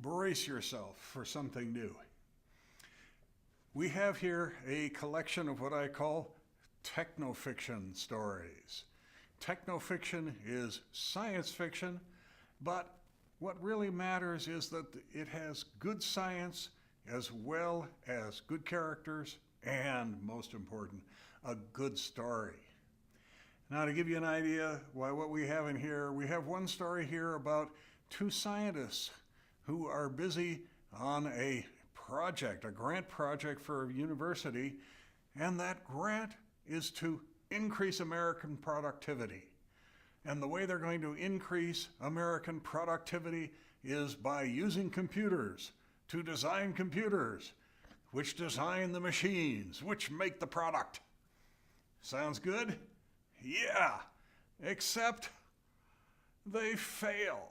brace yourself for something new. We have here a collection of what I call technofiction stories. Technofiction is science fiction, but what really matters is that it has good science as well as good characters and, most important, a good story. Now, to give you an idea why what we have in here, we have one story here about two scientists who are busy on a project, a grant project for a university, and that grant is to increase American productivity. And the way they're going to increase American productivity is by using computers to design computers, which design the machines, which make the product. Sounds good? Yeah, except they fail.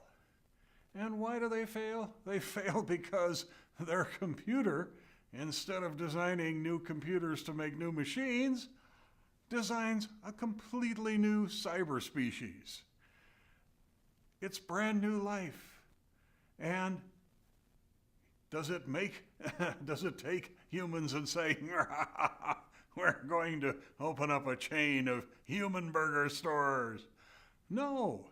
And why do they fail? They fail because their computer, instead of designing new computers to make new machines, designs a completely new cyber species. It's brand new life. And does it take humans and say, we're going to open up a chain of human burger stores? No.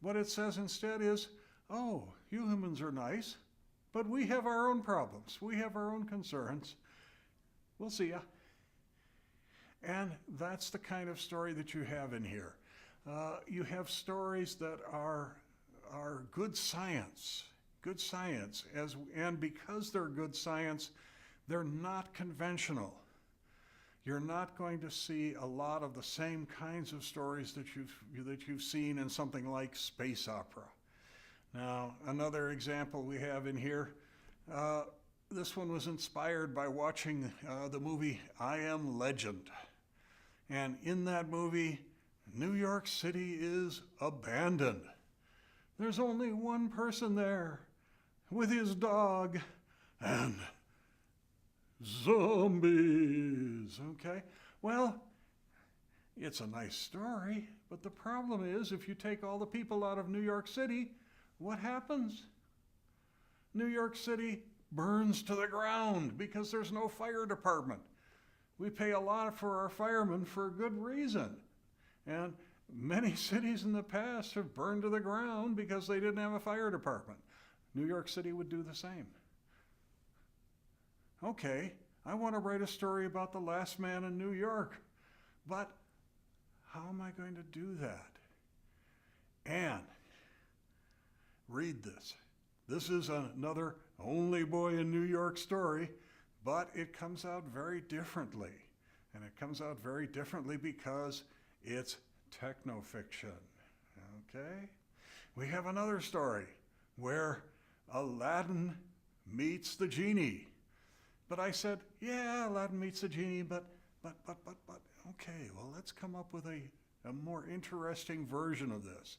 What it says instead is, oh, you humans are nice, but we have our own problems. We have our own concerns. We'll see ya. And that's the kind of story that you have in here. You have stories that are good science, and because they're good science, they're not conventional. You're not going to see a lot of the same kinds of stories that you've seen in something like space opera. Now, another example we have in here, this one was inspired by watching the movie I Am Legend. And in that movie, New York City is abandoned. There's only one person there with his dog and zombies, okay? Well, it's a nice story, but the problem is if you take all the people out of New York City, what happens? New York City burns to the ground because there's no fire department. We pay a lot for our firemen for a good reason. And many cities in the past have burned to the ground because they didn't have a fire department. New York City would do the same. Okay, I want to write a story about the last man in New York, but how am I going to do that? And read this. This is another Only Boy in New York story, but it comes out very differently. And it comes out very differently because it's technofiction. Okay? We have another story where Aladdin meets the genie. But I said, yeah, Aladdin meets the genie, but, okay, well, let's come up with a more interesting version of this.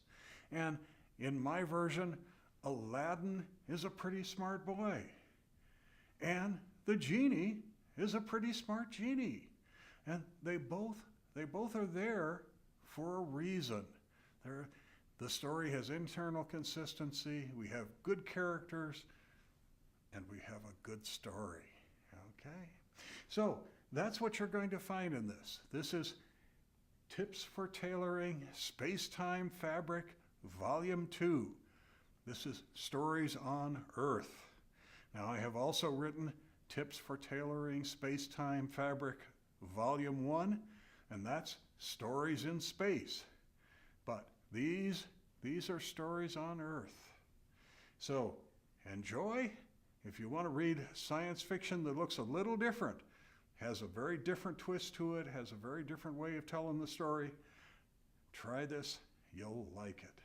And in my version, Aladdin is a pretty smart boy. And the genie is a pretty smart genie. And they both are there for a reason. The story has internal consistency, we have good characters, and we have a good story. Okay? So that's what you're going to find in this. This is Tips for Tailoring Spacetime Fabric Volume 2. This is Stories on Earth. Now I have also written Tips for Tailoring Spacetime Fabric Volume 1, and that's Stories in Space. But these are stories on Earth. So enjoy. If you want to read science fiction that looks a little different, has a very different twist to it, has a very different way of telling the story, try this. You'll like it.